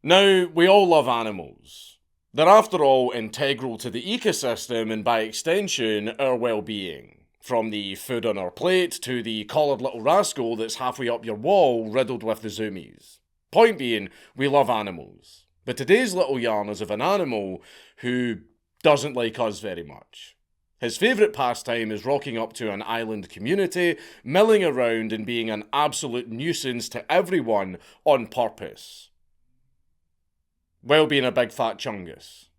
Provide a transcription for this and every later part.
Now, we all love animals. They're after all integral to the ecosystem and by extension, our well-being. From the food on our plate to the collared little rascal that's halfway up your wall riddled with the zoomies. Point being, we love animals. But today's little yarn is of an animal who doesn't like us very much. His favourite pastime is rocking up to an island community, milling around and being an absolute nuisance to everyone on purpose. While being a big fat chungus.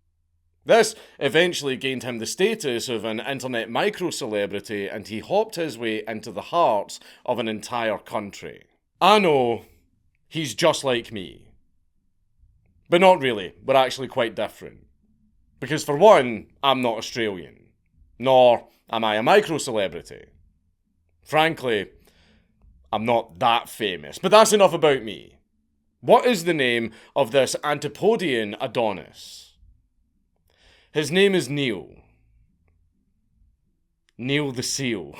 This eventually gained him the status of an internet micro-celebrity and he hopped his way into the hearts of an entire country. I know, he's just like me. But not really, we're actually quite different. Because for one, I'm not Australian. Nor am I a micro-celebrity. Frankly, I'm not that famous, but that's enough about me. What is the name of this Antipodean Adonis? His name is Neil. Neil the Seal.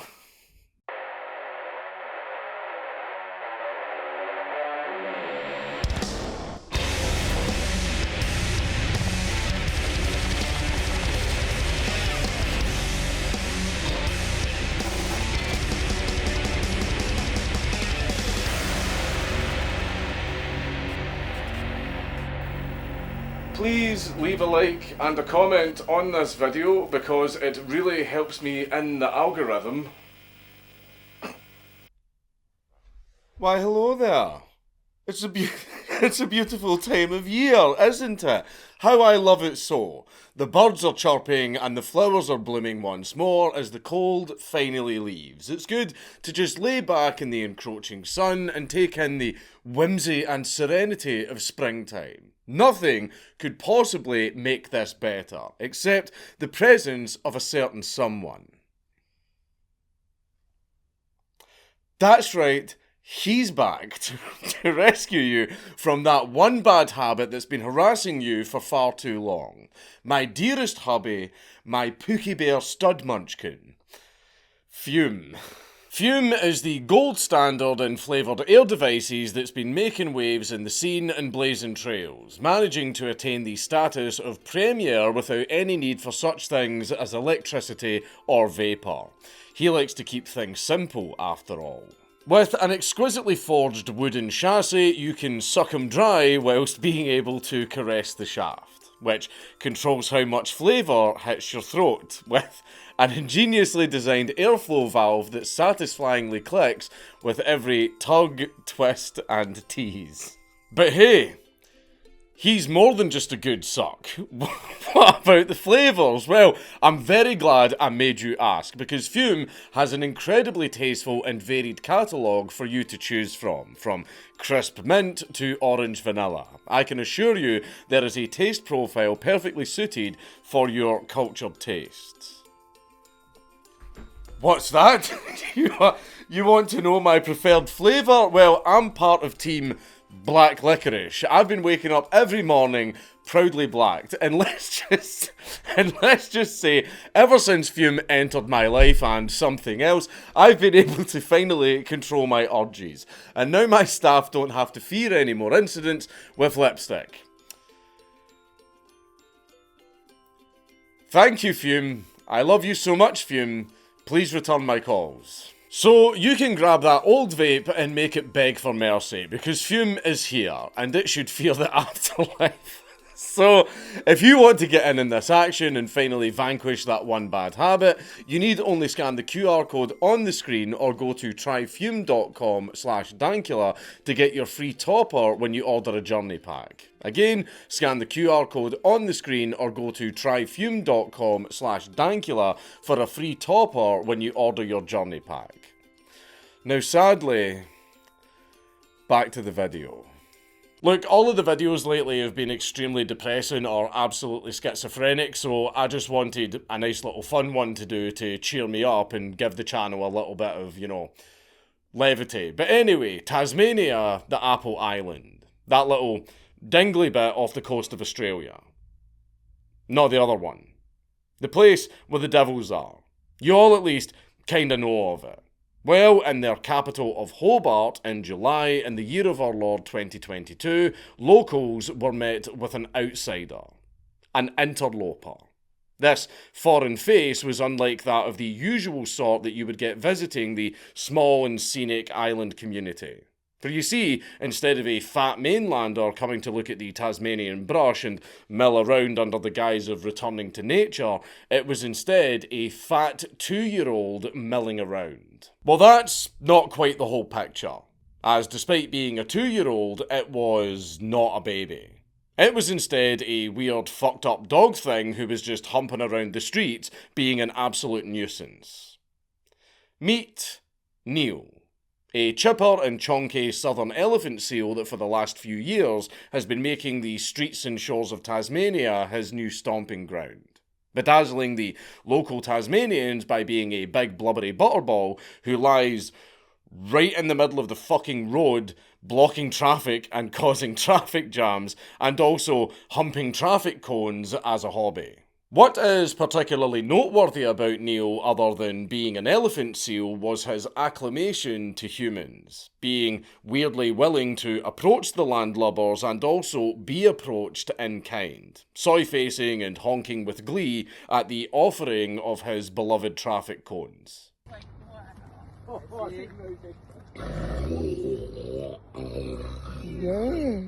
Please leave a like and a comment on this video because it really helps me in the algorithm. Why, hello there. It's a beautiful time of year, isn't it? How I love it so. The birds are chirping and the flowers are blooming once more as the cold finally leaves. It's good to just lay back in the encroaching sun and take in the whimsy and serenity of springtime. Nothing could possibly make this better, except the presence of a certain someone. That's right. He's back to rescue you from that one bad habit that's been harassing you for far too long. My dearest hubby, my Pookie Bear stud munchkin. Fume. Fume is the gold standard in flavoured air devices that's been making waves in the scene and blazing trails, managing to attain the status of premier without any need for such things as electricity or vapour. He likes to keep things simple, after all. With an exquisitely forged wooden chassis, you can suck him dry whilst being able to caress the shaft, which controls how much flavour hits your throat, with an ingeniously designed airflow valve that satisfyingly clicks with every tug, twist and tease. But hey, he's more than just a good suck. What about the flavours? Well, I'm very glad I made you ask, because Fume has an incredibly tasteful and varied catalogue for you to choose from crisp mint to orange vanilla. I can assure you there is a taste profile perfectly suited for your cultured tastes. What's that? You want to know my preferred flavour? Well, I'm part of Team Black Licorice. I've been waking up every morning proudly blacked, and let's just say, ever since Fume entered my life and something else, I've been able to finally control my urges, and now my staff don't have to fear any more incidents with lipstick. Thank you, Fume. I love you so much, Fume. Please return my calls. So, you can grab that old vape and make it beg for mercy, because Fume is here, and it should fear the afterlife. So, if you want to get in this action and finally vanquish that one bad habit, you need only scan the QR code on the screen or go to tryfume.com/Dankula to get your free topper when you order a journey pack. Again, scan the QR code on the screen or go to tryfume.com/Dankula for a free topper when you order your journey pack. Now, sadly, back to the video. Look, all of the videos lately have been extremely depressing or absolutely schizophrenic, so I just wanted a nice little fun one to do to cheer me up and give the channel a little bit of, levity. But anyway, Tasmania, the Apple Island. That little dingly bit off the coast of Australia. Not the other one. The place where the devils are. You all at least kinda know of it. Well, in their capital of Hobart in July in the year of our Lord 2022, locals were met with an outsider, an interloper. This foreign face was unlike that of the usual sort that you would get visiting the small and scenic island community. For you see, instead of a fat mainlander coming to look at the Tasmanian brush and mill around under the guise of returning to nature, it was instead a fat 2-year-old milling around. Well, that's not quite the whole picture, as despite being a 2-year-old, it was not a baby. It was instead a weird fucked up dog thing who was just humping around the streets, being an absolute nuisance. Meet Neil, a chipper and chonky southern elephant seal that for the last few years has been making the streets and shores of Tasmania his new stomping ground, bedazzling the local Tasmanians by being a big blubbery butterball who lies right in the middle of the fucking road, blocking traffic and causing traffic jams, and also humping traffic cones as a hobby. What is particularly noteworthy about Neil, other than being an elephant seal, was his acclamation to humans, being weirdly willing to approach the landlubbers and also be approached in kind, soy-facing and honking with glee at the offering of his beloved traffic cones.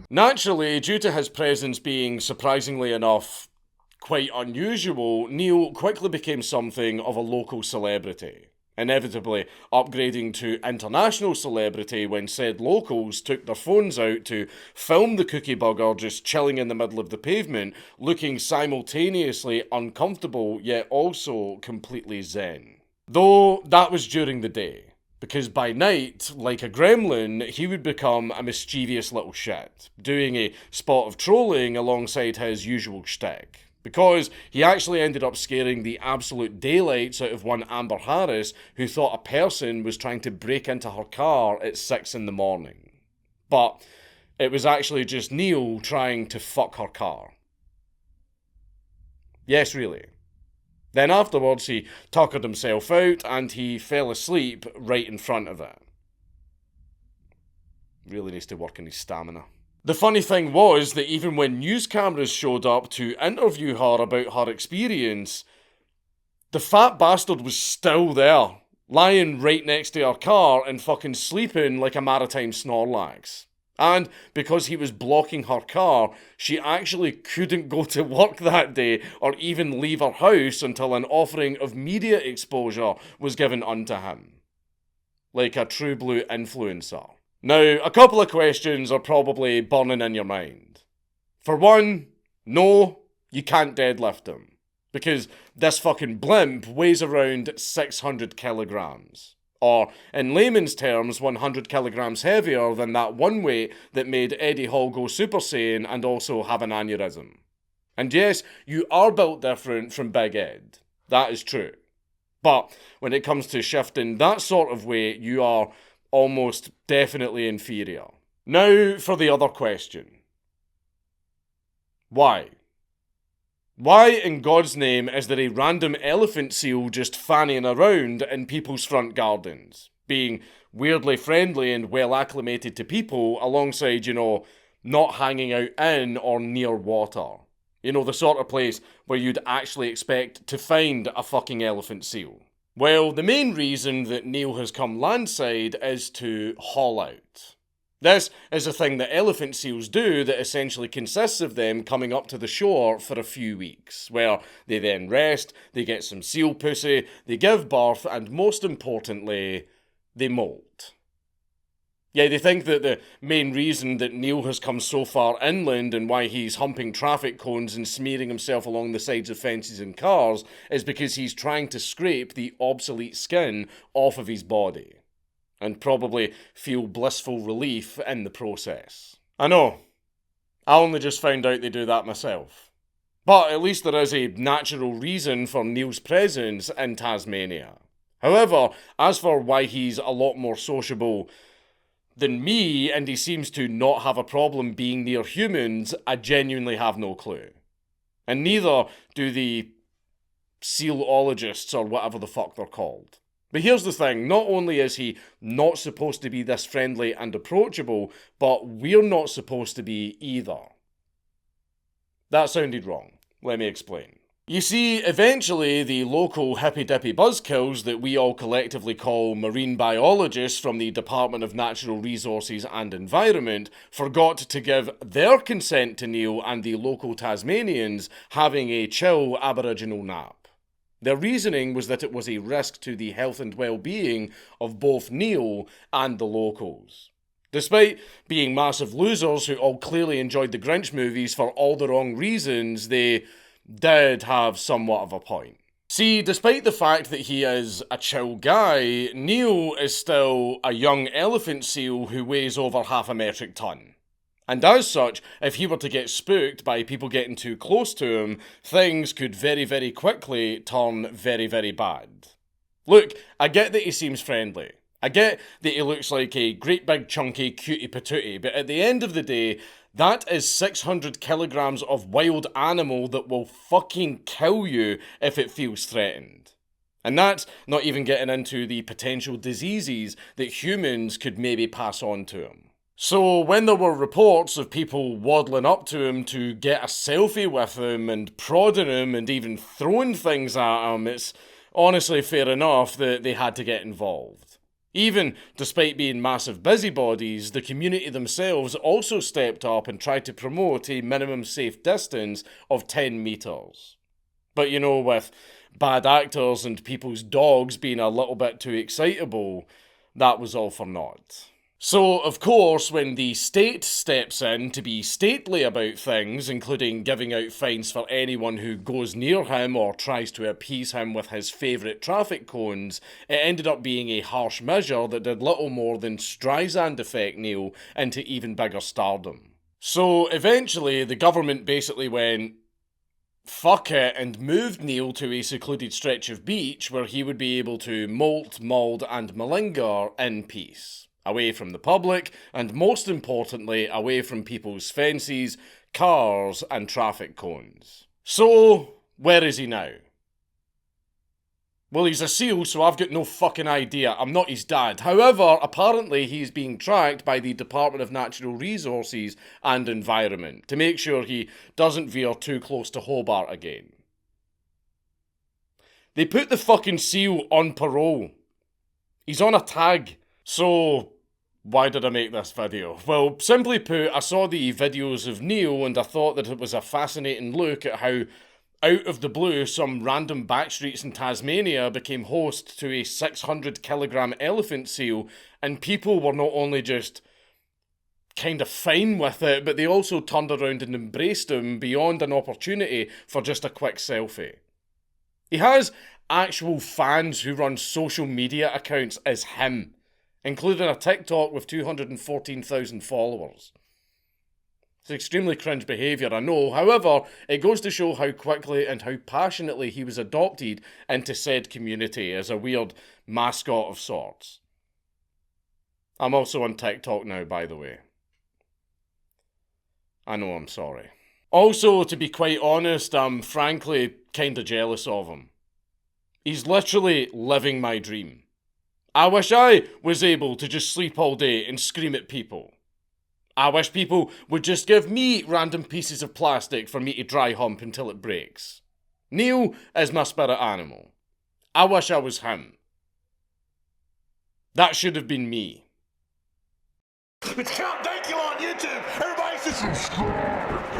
Naturally, due to his presence being, surprisingly enough, quite unusual, Neil quickly became something of a local celebrity, inevitably upgrading to international celebrity when said locals took their phones out to film the cookie bugger just chilling in the middle of the pavement, looking simultaneously uncomfortable yet also completely zen. Though that was during the day, because by night, like a gremlin, he would become a mischievous little shit, doing a spot of trolling alongside his usual shtick. Because he actually ended up scaring the absolute daylights out of one Amber Harris who thought a person was trying to break into her car at 6 in the morning. But it was actually just Neil trying to fuck her car. Yes, really. Then afterwards he tuckered himself out and he fell asleep right in front of it. Really needs to work on his stamina. The funny thing was that even when news cameras showed up to interview her about her experience, the fat bastard was still there, lying right next to her car and fucking sleeping like a maritime Snorlax. And because he was blocking her car, she actually couldn't go to work that day or even leave her house until an offering of media exposure was given unto him. Like a true blue influencer. Now, a couple of questions are probably burning in your mind. For one, no, you can't deadlift him. Because this fucking blimp weighs around 600 kilograms. Or, in layman's terms, 100 kilograms heavier than that one weight that made Eddie Hall go Super Saiyan and also have an aneurysm. And yes, you are built different from Big Ed. That is true. But when it comes to shifting that sort of weight, you are almost definitely inferior. Now for the other question. Why? Why in God's name is there a random elephant seal just fanning around in people's front gardens, being weirdly friendly and well acclimated to people alongside, not hanging out in or near water? The sort of place where you'd actually expect to find a fucking elephant seal. Well, the main reason that Neil has come landside is to haul out. This is a thing that elephant seals do that essentially consists of them coming up to the shore for a few weeks, where they then rest, they get some seal pussy, they give birth, and most importantly, they molt. Yeah, they think that the main reason that Neil has come so far inland and why he's humping traffic cones and smearing himself along the sides of fences and cars is because he's trying to scrape the obsolete skin off of his body. And probably feel blissful relief in the process. I know, I only just found out they do that myself. But at least there is a natural reason for Neil's presence in Tasmania. However, as for why he's a lot more sociable than me, and he seems to not have a problem being near humans, I genuinely have no clue. And neither do the sealologists or whatever the fuck they're called. But here's the thing, not only is he not supposed to be this friendly and approachable, but we're not supposed to be either. That sounded wrong. Let me explain. You see, eventually the local hippy-dippy buzzkills that we all collectively call marine biologists from the Department of Natural Resources and Environment forgot to give their consent to Neil and the local Tasmanians having a chill Aboriginal nap. Their reasoning was that it was a risk to the health and well-being of both Neil and the locals. Despite being massive losers who all clearly enjoyed the Grinch movies for all the wrong reasons, they did have somewhat of a point. See, despite the fact that he is a chill guy, Neil is still a young elephant seal who weighs over half a metric ton. And as such, if he were to get spooked by people getting too close to him, things could very, very quickly turn very, very bad. Look, I get that he seems friendly. I get that he looks like a great big chunky cutie patootie, but at the end of the day, that is 600 kilograms of wild animal that will fucking kill you if it feels threatened. And that's not even getting into the potential diseases that humans could maybe pass on to him. So when there were reports of people waddling up to him to get a selfie with him and prodding him and even throwing things at him, it's honestly fair enough that they had to get involved. Even despite being massive busybodies, the community themselves also stepped up and tried to promote a minimum safe distance of 10 metres. But you know, with bad actors and people's dogs being a little bit too excitable, that was all for naught. So, of course, when the state steps in to be stately about things, including giving out fines for anyone who goes near him or tries to appease him with his favourite traffic cones, it ended up being a harsh measure that did little more than Streisand affect Neil into even bigger stardom. So, eventually, the government basically went, fuck it, and moved Neil to a secluded stretch of beach where he would be able to molt, mould and malinger in peace. Away from the public, and most importantly, away from people's fences, cars, and traffic cones. So, where is he now? Well, he's a seal, so I've got no fucking idea. I'm not his dad. However, apparently he's being tracked by the Department of Natural Resources and Environment to make sure he doesn't veer too close to Hobart again. They put the fucking seal on parole. He's on a tag. So, why did I make this video? Well, simply put, I saw the videos of Neil and I thought that it was a fascinating look at how, out of the blue, some random backstreets in Tasmania became host to a 600 kilogram elephant seal, and people were not only just kind of fine with it, but they also turned around and embraced him beyond an opportunity for just a quick selfie. He has actual fans who run social media accounts as him, including a TikTok with 214,000 followers. It's extremely cringe behaviour, I know. However, it goes to show how quickly and how passionately he was adopted into said community as a weird mascot of sorts. I'm also on TikTok now, by the way. I know, I'm sorry. Also, to be quite honest, I'm frankly kinda jealous of him. He's literally living my dream. I wish I was able to just sleep all day and scream at people. I wish people would just give me random pieces of plastic for me to dry hump until it breaks. Neil is my spirit animal. I wish I was him. That should have been me. It's Count Dankula on YouTube. Everybody just subscribe.